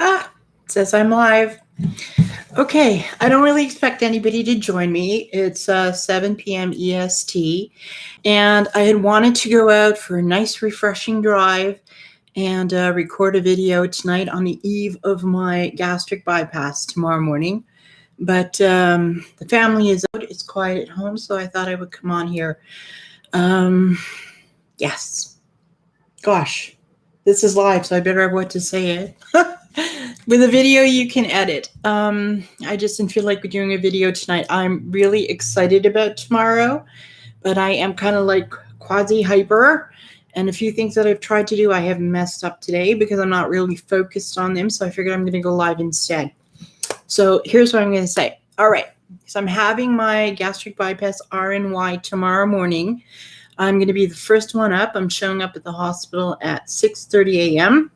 It says I'm live. Okay, I don't really expect anybody to join me. It's 7 p.m. EST, and I had wanted to go out for a nice, refreshing drive and record a video tonight on the eve of my gastric bypass tomorrow morning. But the family is out, it's quiet at home, so I thought I would come on here. Yes. Gosh, this is live, so I better have what to say it. With a video, you can edit. I just didn't feel like doing a video tonight. I'm really excited about tomorrow, but I am kind of like quasi-hyper. And a few things that I've tried to do, I have messed up today because I'm not really focused on them. So I figured I'm going to go live instead. So here's what I'm going to say. All right. So I'm having my gastric bypass RNY tomorrow morning. I'm going to be the first one up. I'm showing up at the hospital at 6:30 a.m.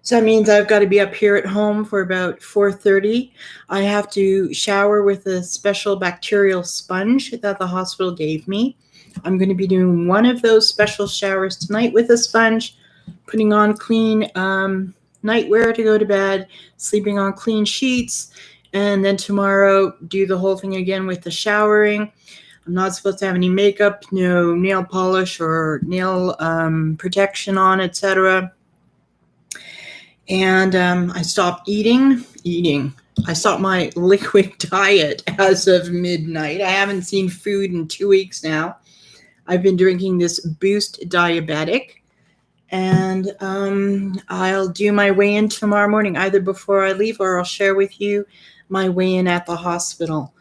So that means I've got to be up here at home for about 4:30. I have to shower with a special bacterial sponge that the hospital gave me. I'm going to be doing one of those special showers tonight with a sponge, putting on clean nightwear to go to bed, sleeping on clean sheets, and then tomorrow do the whole thing again with the showering. I'm not supposed to have any makeup, no nail polish or nail protection on, etc. And I stopped eating. I stopped my liquid diet as of midnight. I haven't seen food in 2 weeks now. I've been drinking this Boost Diabetic. And I'll do my weigh-in tomorrow morning, either before I leave or I'll share with you my weigh-in at the hospital.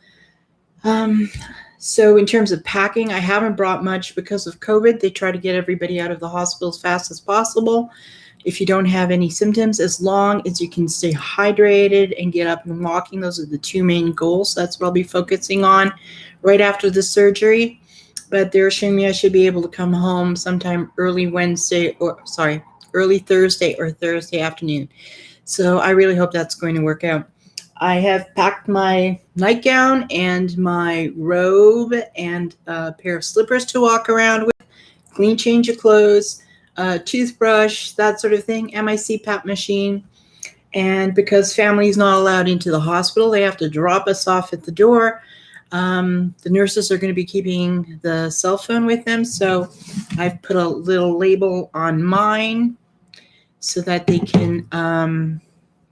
So in terms of packing, I haven't brought much because of COVID. They try to get everybody out of the hospital as fast as possible. If you don't have any symptoms, as long as you can stay hydrated and get up and walking, those are the two main goals. That's what I'll be focusing on right after the surgery. But they're assuring me I should be able to come home sometime early Thursday or Thursday afternoon. So I really hope that's going to work out. I have packed my nightgown and my robe and a pair of slippers to walk around with, clean change of clothes, toothbrush, that sort of thing, and my CPAP machine. And because family is not allowed into the hospital, they have to drop us off at the door. The nurses are going to be keeping the cell phone with them, so I've put a little label on mine so that they can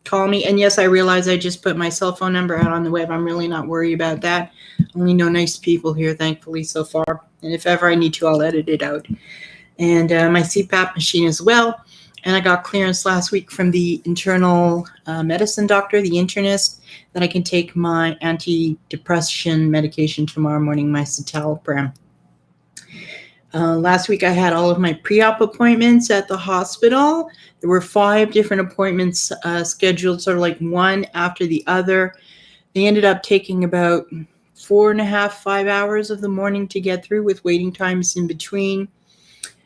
call me. And yes, I realize I just put my cell phone number out on the web. I'm really not worried about that. Only know nice people here, thankfully, so far. And if ever I need to, I'll edit it out. And my CPAP machine as well. And I got clearance last week from the internal medicine doctor, the internist, that I can take my antidepressant medication tomorrow morning, my citalopram. Last week I had all of my pre-op appointments at the hospital. There were 5 different appointments scheduled, sort of like one after the other. They ended up taking about 4.5, 5 hours of the morning to get through with waiting times in between.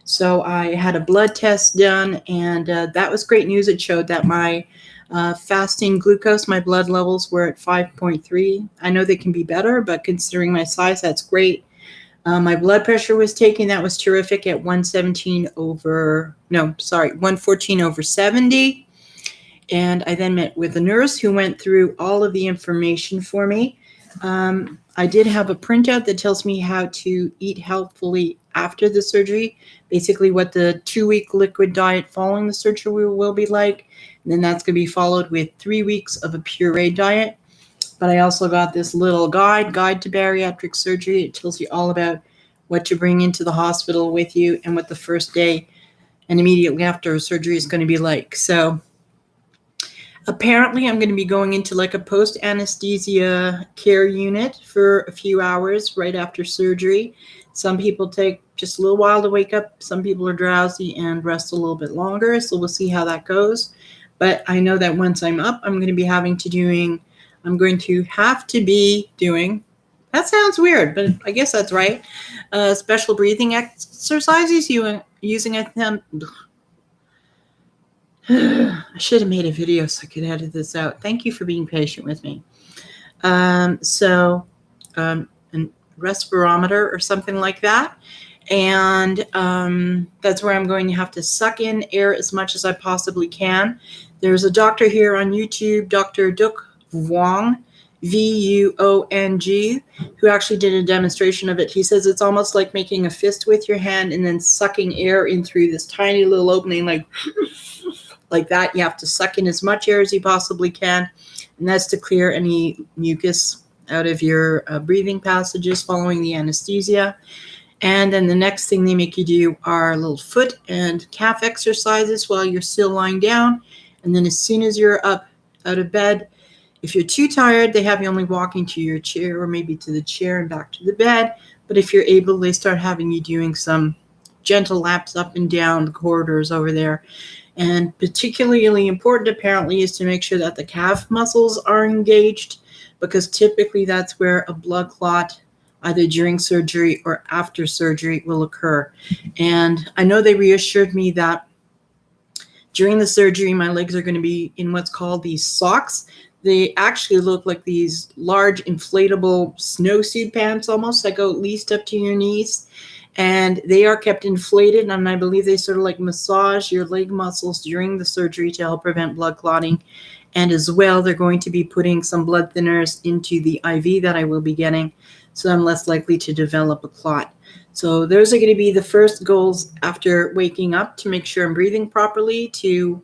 So I had a blood test done, and that was great news. It showed that my fasting glucose, my blood levels were at 5.3. I know they can be better, but considering my size, that's great. My blood pressure was taken. That was terrific at 114 over 70. And I then met with a nurse who went through all of the information for me. I did have a printout that tells me how to eat healthfully after the surgery, basically what the 2-week liquid diet following the surgery will be like. And then that's going to be followed with 3 weeks of a puree diet. But I also got this little guide to bariatric surgery. It tells you all about what to bring into the hospital with you and what the first day and immediately after surgery is going to be like. So apparently I'm going to be going into like a post-anesthesia care unit for a few hours right after surgery. Some people take just a little while to wake up. Some people are drowsy and rest a little bit longer. So we'll see how that goes. But I know that once I'm up, I'm going to have to be doing, that sounds weird, but I guess that's right, special breathing exercises using them. I should have made a video so I could edit this out. Thank you for being patient with me. A respirometer or something like that. And that's where I'm going to have to suck in air as much as I possibly can. There's a doctor here on YouTube, Dr. Duk Vuong, Vuong, who actually did a demonstration of it. He says it's almost like making a fist with your hand and then sucking air in through this tiny little opening, like that. You have to suck in as much air as you possibly can, and that's to clear any mucus out of your breathing passages following the anesthesia. And then the next thing they make you do are little foot and calf exercises while you're still lying down. And then as soon as you're up out of bed, if you're too tired, they have you only walking to your chair or maybe to the chair and back to the bed. But if you're able, they start having you doing some gentle laps up and down the corridors over there. And particularly important, apparently, is to make sure that the calf muscles are engaged, because typically that's where a blood clot, either during surgery or after surgery, will occur. And I know they reassured me that during the surgery, my legs are going to be in what's called these socks. They actually look like these large inflatable snowsuit pants almost that go at least up to your knees. And they are kept inflated, and I believe they sort of like massage your leg muscles during the surgery to help prevent blood clotting. And as well, they're going to be putting some blood thinners into the IV that I will be getting, so I'm less likely to develop a clot. So those are going to be the first goals after waking up, to make sure I'm breathing properly, to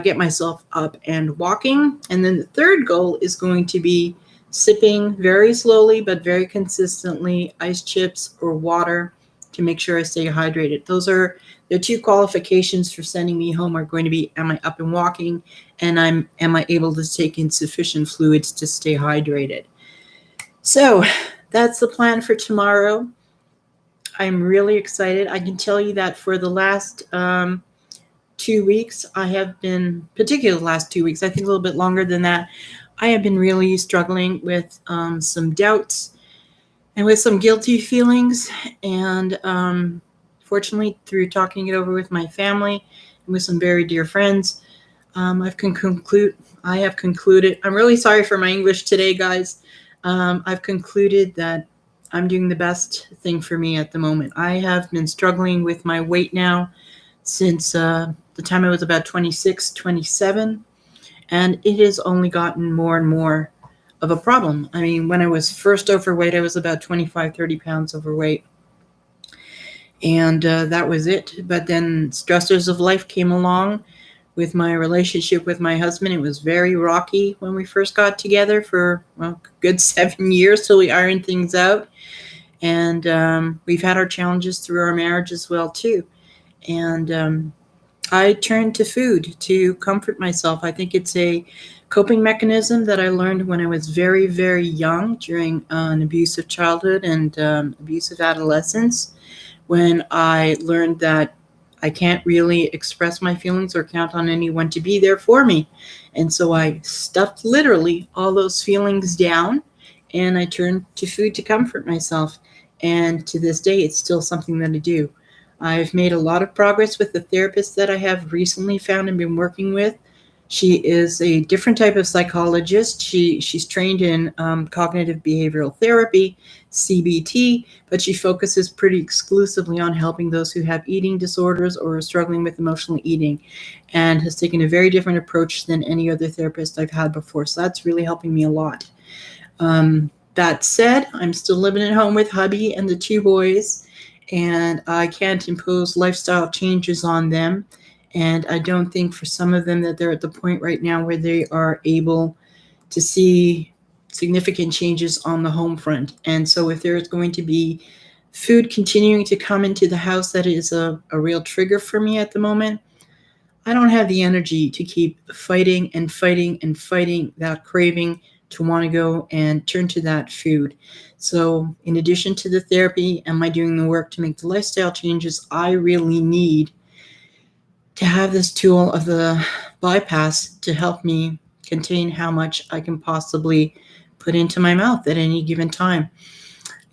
get myself up and walking. And then the third goal is going to be sipping very slowly but very consistently ice chips or water to make sure I stay hydrated. Those are the two qualifications for sending me home, are going to be, am I up and walking, and am I able to take in sufficient fluids to stay hydrated. So that's the plan for tomorrow. I'm really excited. I can tell you that for the last 2 weeks, I have been, particularly the last 2 weeks, I think a little bit longer than that, I have been really struggling with some doubts and with some guilty feelings. And fortunately, through talking it over with my family and with some very dear friends, I have concluded, I'm really sorry for my English today, guys. I've concluded that I'm doing the best thing for me at the moment. I have been struggling with my weight now since the time I was about 26, 27, and it has only gotten more and more of a problem. I mean, when I was first overweight, I was about 25, 30 pounds overweight, and that was it. But then stressors of life came along. With my relationship with my husband, it was very rocky when we first got together for, well, a good 7 years till we ironed things out. And we've had our challenges through our marriage as well, too. And I turned to food to comfort myself. I think it's a coping mechanism that I learned when I was very, very young, during an abusive childhood and abusive adolescence, when I learned that I can't really express my feelings or count on anyone to be there for me. And so I stuffed literally all those feelings down, and I turned to food to comfort myself. And to this day, it's still something that I do. I've made a lot of progress with the therapist that I have recently found and been working with. She is a different type of psychologist. She's trained in cognitive behavioral therapy, CBT, but she focuses pretty exclusively on helping those who have eating disorders or are struggling with emotional eating, and has taken a very different approach than any other therapist I've had before. So that's really helping me a lot. That said, I'm still living at home with hubby and the 2 boys, and I can't impose lifestyle changes on them. And I don't think for some of them that they're at the point right now where they are able to see significant changes on the home front. And so if there's going to be food continuing to come into the house that is a real trigger for me at the moment, I don't have the energy to keep fighting and fighting and fighting that craving to want to go and turn to that food. So in addition to the therapy, am I doing the work to make the lifestyle changes I really need to have this tool of the bypass to help me contain how much I can possibly put into my mouth at any given time.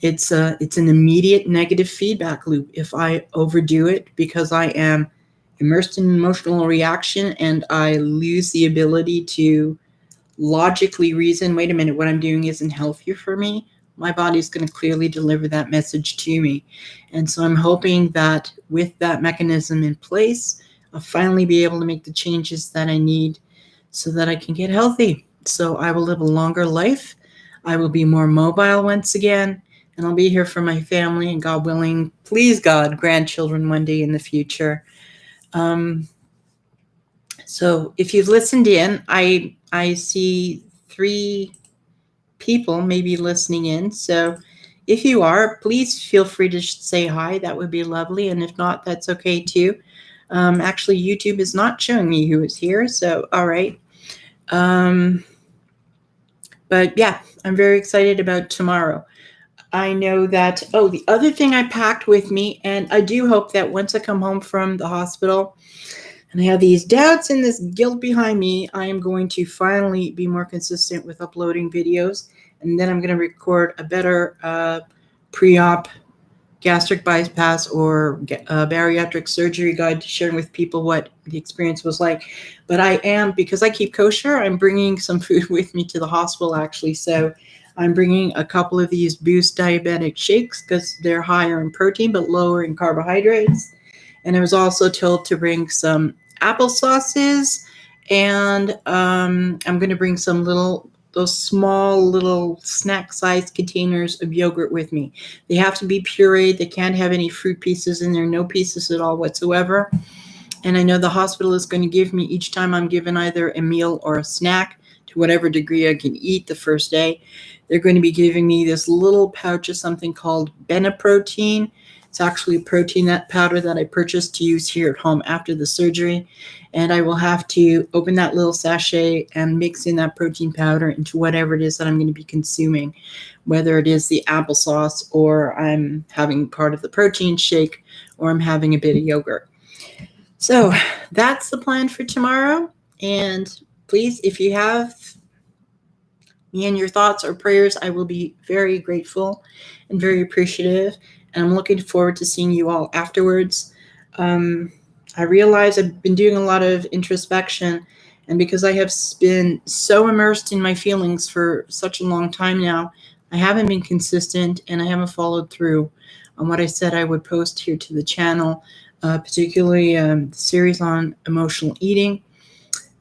It's an immediate negative feedback loop if I overdo it, because I am immersed in emotional reaction and I lose the ability to logically reason, wait a minute, what I'm doing isn't healthier for me. My body's going to clearly deliver that message to me. And so I'm hoping that with that mechanism in place, I'll finally be able to make the changes that I need so that I can get healthy. So I will live a longer life. I will be more mobile once again, and I'll be here for my family and, God willing, please God, grandchildren one day in the future. So if you've listened in, I see 3 people maybe listening in. So if you are, please feel free to say hi. That would be lovely. And if not, that's okay too. Actually, YouTube is not showing me who is here. So, all right. But yeah, I'm very excited about tomorrow. I know that, the other thing I packed with me, and I do hope that once I come home from the hospital and I have these doubts and this guilt behind me, I am going to finally be more consistent with uploading videos. And then I'm going to record a better pre-op gastric bypass or bariatric surgery guide, sharing with people what the experience was like. But I am, because I keep kosher, I'm bringing some food with me to the hospital actually. So I'm bringing a couple of these Boost diabetic shakes because they're higher in protein but lower in carbohydrates. And I was also told to bring some applesauces, and I'm going to bring some those small little snack-sized containers of yogurt with me. They have to be pureed. They can't have any fruit pieces in there, no pieces at all whatsoever. And I know the hospital is going to give me, each time I'm given either a meal or a snack, to whatever degree I can eat the first day, they're going to be giving me this little pouch of something called Beneprotein. It's actually a protein powder that I purchased to use here at home after the surgery. And I will have to open that little sachet and mix in that protein powder into whatever it is that I'm going to be consuming, whether it is the applesauce or I'm having part of the protein shake or I'm having a bit of yogurt. So that's the plan for tomorrow. And please, if you have me in your thoughts or prayers, I will be very grateful and very appreciative. And I'm looking forward to seeing you all afterwards. I realize I've been doing a lot of introspection, and because I have been so immersed in my feelings for such a long time now, I haven't been consistent and I haven't followed through on what I said I would post here to the channel, particularly the series on emotional eating.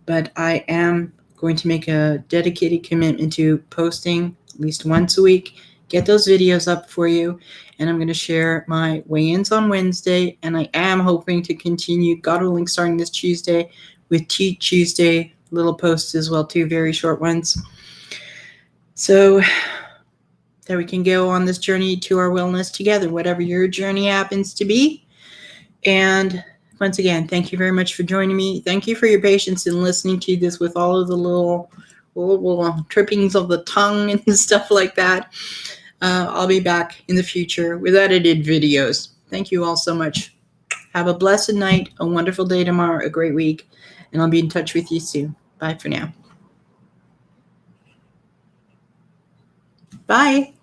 But I am going to make a dedicated commitment to posting at least once a week, get those videos up for you, and I'm going to share my weigh-ins on Wednesday, and I am hoping to continue, God willing, starting this Tuesday with Cheat Tuesday little posts as well too, very short ones, so that we can go on this journey to our wellness together, whatever your journey happens to be. And once again, thank you very much for joining me. Thank you for your patience in listening to this with all of the little trippings of the tongue and stuff like that. I'll be back in the future with edited videos. Thank you all so much. Have a blessed night, a wonderful day tomorrow, a great week, and I'll be in touch with you soon. Bye for now. Bye.